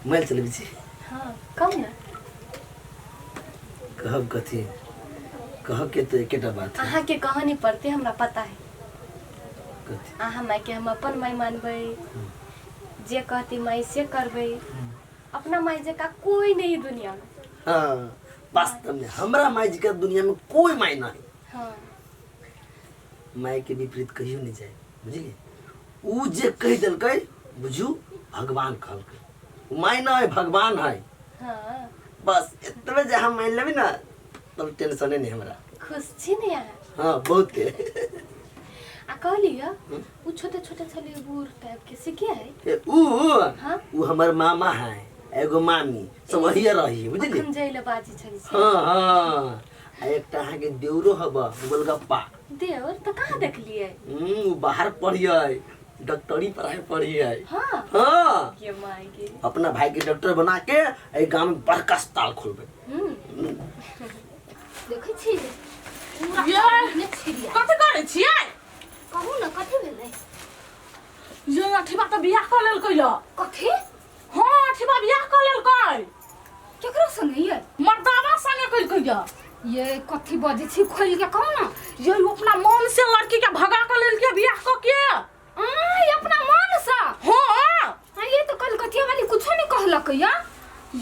मैल चले छी। हाँ कम ना कहब कथी कह के तो एकेटा बात है। अहाँ के कहानी पढ़ते हमरा पता है। कथी अहाँ माई के हम अपन माई मानबे, जे कहती माई से करबे। अपना माई जका कोई नहीं दुनिया में। हाँ वास्तव में हमरा माई जी का दुनिया में कोई माई नहीं। हाँ माई के विपरीत कहियो नहीं जाए बुझलिए। ऊ जे कह दिलकै बुझू भगवान कहलकै, माई ना है भगवान है। हाँ बस इतने जे हम मान लेबी ना तब टेंशन नहीं हमरा। खुश छी ने यहाँ। हाँ बहुत है। आ कहलिए वो छोटे छोटे छले बूढ़ टाइप के से क्या है? हाँ ऊ हमर मामा है एगो मामी सब वही रही बुझलिए। हम जइले बाजी छली। हाँ हाँ एकटा अहाँ के देवरो हबा गोलगप्पा। देवर तो कहाँ देख लिए? ऊ बाहर पढ़िए डॉक्टरी पढ़ाई पढ़िए। हाँ हाँ के माई के अपना भाई के डॉक्टर बना के ए गांव में बड़का अस्पताल खोलबे। देखै छी ये कथि करे छियै? कहू ना कथि भेलै? ये अठिबा त बियाह क लेलकै ल। कथि? हां अठिबा बियाह क लेलकै। केकरा संगे ये? मर्दावा संगे कइलकै य। ये कथि बजे छी खोल के कहू ना। ये अपना मन से लड़की के भगा क लेलकै बियाह क के। ये अपना मन से? हां ये तो कलकतिया वाली कुछ नहीं कहलक या।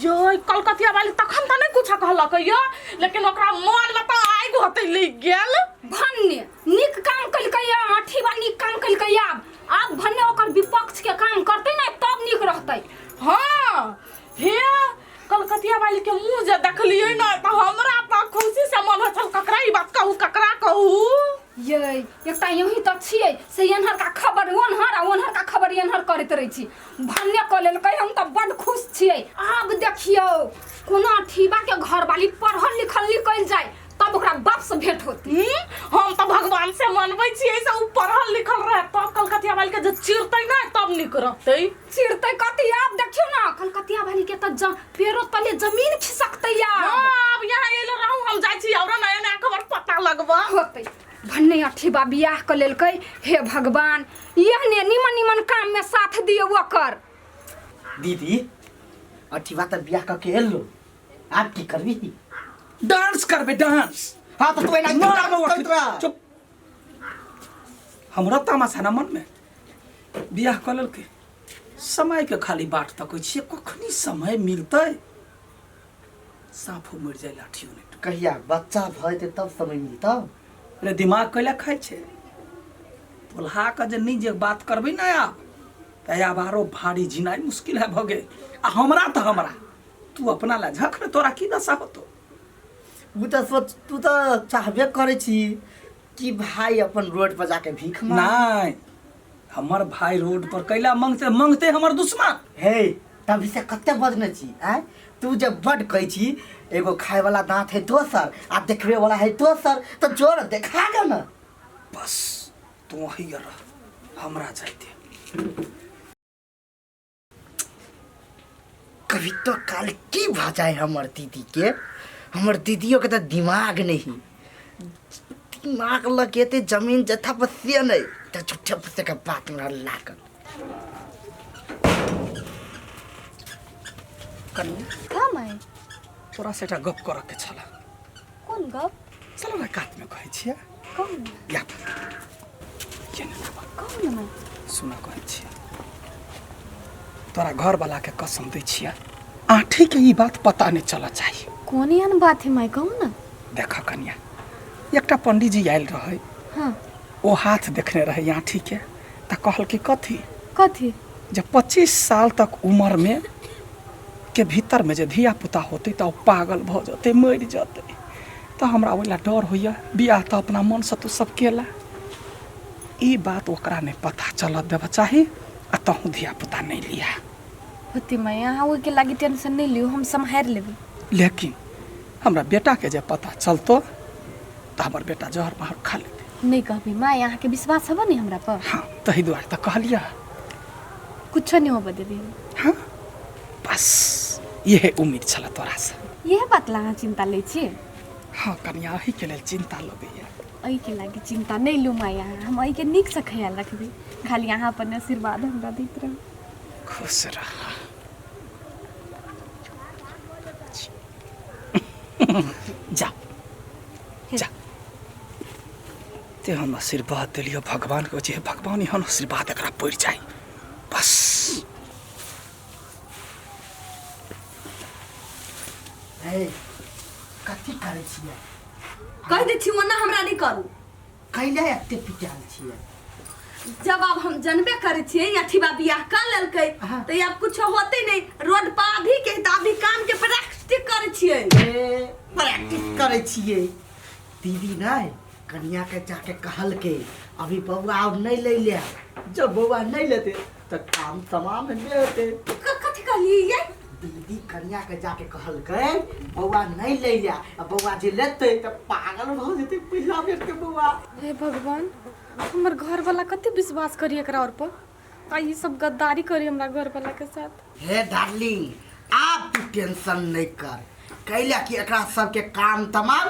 ये कलकतिया वाली तखन त नहीं कुछ कहलक य, लेकिन ओकरा मन में त आगि होतै लग गेल। भन्ने निक काम कलकै या, अठीबा निक काम कलकै या। अब भन्ने ओकर विपक्ष के काम करते ना तब निक रहतै। हां हे कलकतिया वाली के मुंह जे देखलियै ना त हमरा त खुशी से मन होछल ककरा ई बात कहू ककरा कहू। ये एकटा यही तक छियै से एनहर का खबर ओनहर आ ओनहर का खबर एनहर करैत रहै छी। भन्ने क लेलकै हम त बड खुश छियै। आब देखियो कोना अठीबा के घर वाली पढ़ल लिखल निकल जाय तब ओकरा बाप से भेंट होती। हम त भगवान से मनबै छियै से ऊ पढ़ल लिखल रहे तब कलकतिया वाली के जे चिरतै ना तब निक रहतै। चिरतै कथि? आप देखियो ना कलकतिया वाली के त पेरो तले जमीन खिसकतै या। अब यहाँ एलो रहू हम जाइ छी और नया नया खबर पता लगबा होतै। भन्ने अठीबा बियाह क लेलकै। हे भगवान यहने निमन निमन काम में साथ दियो ओकर। दीदी अठीबा त बियाह क के एलो, आप की करबी? डांस करबे डांस। हाँ तो तू एना चुप। हमरा तमाशा ना मन में बियाह क लेलकै, समय के खाली बाट तकै छियै कखनी समय मिलतै। साफो मर जाय लाठियो नहीं। कहिया बच्चा भइते तब समय मिलता। रे दिमाग कैला खाय छे बोलहा के जे नहीं जे बात करबे ना आप त आब आरो भारी जिनाई मुश्किल है भगे। आ हमरा त हमरा तू अपना ला झख रे तोरा की दशा होतो। उ त सोच तू त चाहबे करे छी कि भाई अपन रोड पर जाके भीख मांग। नहीं हमर भाई रोड पर कैला मांगते मांगते हमर दुश्मन। हे तभी से कते बजने छी आ? तू जब बड कही छी एगो खाए वाला दांत है दोसर आ देखबे वाला है दोसर तो जोर देखा ग ना। बस तू ही रह हमरा जाइते। कभी तो काल की भाजाए हमर दीदी के। हमर दीदियों के तो दिमाग नहीं, दिमाग लगेते जमीन जथा पर से नहीं तो झूठे पुसे के बात में लागल। का माई तोरा से गप कर के छला। कौन गप? चलो ना काट में कहे छिए। कौन या ये ना कौन माई? सुना कहे छिए तोरा घर वाला के कसम दे छिए आठी के ई बात पता नहीं चला चाहिए। कौन यान बात है माई कहू ना। देखा कन्या एकटा पंडित जी आयल रहे। हाँ ओ हाथ देखने रहे आठी के त कहल कि कथी कथी? जब 25 साल तक उम्र में के भीतर में जे धिया पुता होते तो पागल भ जते मर जते तो हमरा ओला डर होइया। बियाह तो अपना मन से तो सब केला ई बात ओकरा ने पता चल देब चाही आ तहु धिया पुता नहीं लिया होती माई यहाँ ओई के लागी टेंशन नहीं लियो हम संभाल लेबे। लेकिन हमरा बेटा के जे पता चलतो तो हमर बेटा जहर मार खा लेते। नहीं कहबी माई यहाँ के विश्वास हबो नहीं हमरा पर। हाँ तही द्वार तो कहलिया कुछ नहीं हो देबी। हाँ बस ये उम्मीद छला तोरा से। यह बात ला चिंता ले छी। हाँ कन्या ही के लेल चिंता लगैया। अई के लागी चिंता नहीं लू माई यहाँ हम अई के निक से ख्याल रखबी। खाली यहाँ पर आशीर्वाद हमरा दैत रह। खुश रह। जा जा ते हम आशीर्वाद दिलियो भगवान को जे भगवान यहाँ आशीर्वाद एकरा पड़ जाए बस। ए कथी करे छियै? कह दे छी ओना हमरा नहीं करू। कैले एते पिटाल छियै? जब अब हम जनबे करे छियै अठीबा बियाह कर लेलकै हाँ। तो अब कुछ होते नहीं रोड पर अभी के त अभी काम के प्रैक्टिस करे छियै। प्रैक्टिस करे छियै दीदी नहीं कन्या के जाके कहल के अभी बउआ अब नहीं ले ले, जब बउआ नहीं लेते तो काम तमाम नहीं होते। कथी कहलिए? दीदी कन्या के जाके कहल के बउआ नहीं ले ले, अब बउआ जे लेते तो पागल हो जेते पहिला बेर के बउआ। हे भगवान हमर घर वाला कते विश्वास करी एकरा और पर आ ये सब गद्दारी करी हमरा घर वाला के साथ। हे डार्लिंग आप तू टेंशन नहीं कर, कैला कि एकरा सबके काम तमाम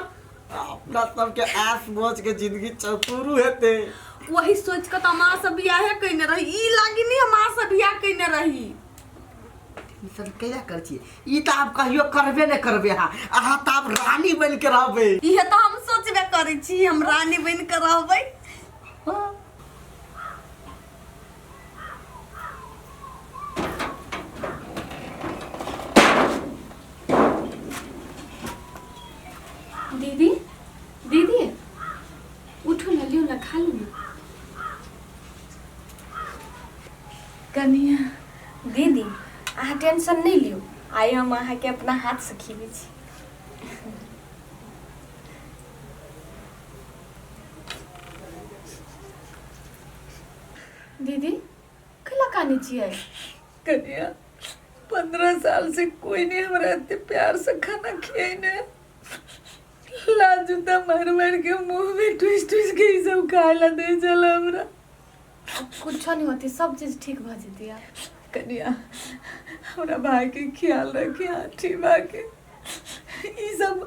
अपना सबके ऐश मौज के जिंदगी चौकुरू हेते। वही सोच के त मां से बियाह कइने रही ई लागी नहीं मां से बियाह कइने रही। टेंशन कैला कर छिए? ई त आप कहियो करबे नहीं करबे, हां अहाँ त आप रानी बन के रहबे। इहे तो हम सोचबे करे छी हम रानी बन के रहबै। दीदी दीदी उठो ना, लियो ना, खा लो ना। कनिया दीदी अहाँ टेंशन नहीं लियो, आइ हम अहाँ के अपना हाथ से खिबै छी। दीदी कैला कानी छियै? कन्या 15 साल से कोई नहीं हमरा इतने प्यार से खाना खियाई ने। लाजूता मार मार के मुंह में ट्विस्ट ट्विस्ट के ई सब खाला दे चल हमरा। कुछ नहीं होती, सब चीज ठीक भ जेती। यार कन्या हमरा भाई के ख्याल रखी ठीबा के ई सब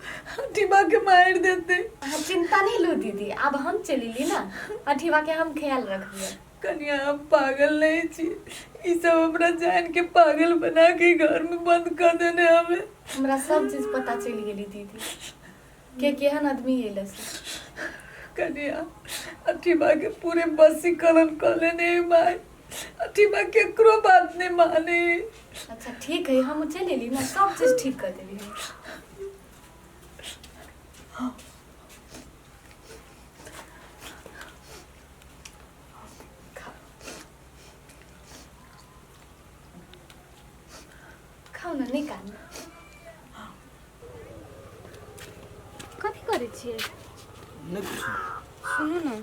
ठीबा के मार देते। अहाँ चिंता नहीं लो दीदी, अब हम चली ना अठीवा के हम ख्याल रखिए। कन्या हम पागल नहीं छी, ई सब हमरा जान के पागल बना के घर में बंद कर देने हमें। हमरा सब चीज पता चल गेली दीदी के केहन आदमी एले से। कन्या अठीबा के पूरे बसीकरण कर लेने माई, अठीबा केकरो बात नहीं माने। अच्छा ठीक है, हम चले ली ना, सब चीज ठीक कर देली। खाओ ना, निकाल। कथी करे छियै? नहीं कुछ सुनो ना,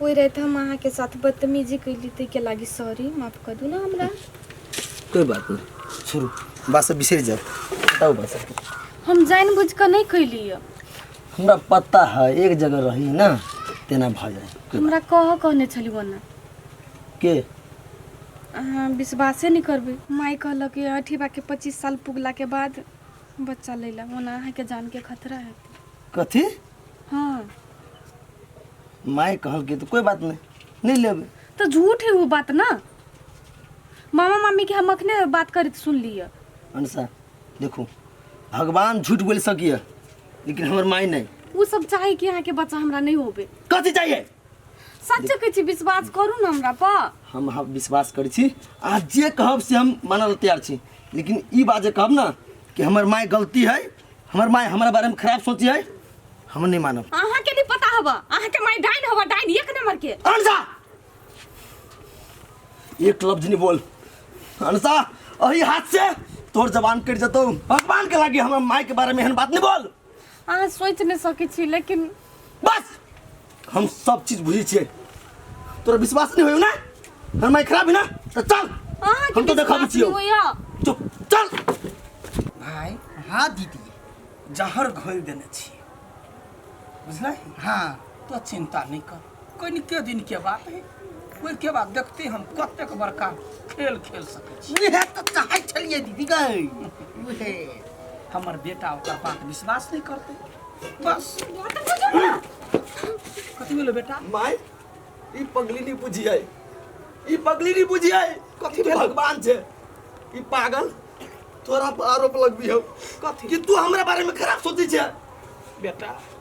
ओइ रात हम अहाँ के साथ बदतमीजी कैली ते के लागी सॉरी, माफ कर दू ना हमरा। कोई बात नहीं, छोड़ो बात सब बिसर जाओ, बताओ बात सब। हम जानबूझ के नहीं कैली है, हमरा पता है एक जगह रही ना तेना भ जाए। हमरा कहने छली वना के अहाँ विश्वासे नहीं करबे। माई कहलक कि अठीबा के 25 साल पुगला के बाद बच्चा लेला, वना अहाँ के जान के खतरा है। कथी? हाँ माई कहल के तो कोई बात नहीं लेबे। तो झूठ है वो बात ना, मामा मामी के हम अखने बात करी सुन लिया। अनुसा देखो भगवान झूठ बोल सकिए लेकिन हमर माई नहीं। वो सब चाहे कि यहाँ के बच्चा हमरा नहीं होबे। कथी चाहिए? सच कहै छी, विश्वास करू ना हमरा पर। हम विश्वास करै छी, आज जे कहब से हम मानल तैयार छी, लेकिन ई बात जे कहब ना कि हमर माई गलती है, हमर माई हमरा बारे में खराब सोची है, हम नहीं मानब। अहाँ के नहीं पता हवा, अहाँ के माई डाइन हवा, डाइन एक नंबर के। अनुसा एक लफ्ज नहीं बोल। अनुसा अही हाथ से तोर जबान कट जतो, भगवान के लागी हमर माई के बारे में एहन बात नहीं बोल। अहाँ सोच नहीं सकै छी, लेकिन बस हम सब चीज बुझे छिए, तोरा विश्वास नहीं होयो ना हमर माई खराब है ना, तो चल अहाँ के हम तो देखाबै विश्वास छियो। नहीं होइया। चुप चल। भाई हाँ दीदी। जहर घोल देने छी, बुझल? हाँ तो चिंता नहीं कर, कोई के दिन के बात है, कोई के बाद देखते हम कतेक बड़का खेल खेल सकै छी। उहे तो चाहे छलिए दीदी गई, उहे हमर बेटा ओकर बात विश्वास नहीं करते, बस। कथी भेलो बेटा? माई ई पगली नहीं बुझिए, ई पगली नहीं बुझिए। कथी भगवान छे ई पागल, तोरा पर आरोप लगबी हो कथी कि तू हमरा बारे में खराब सोची छे। बेटा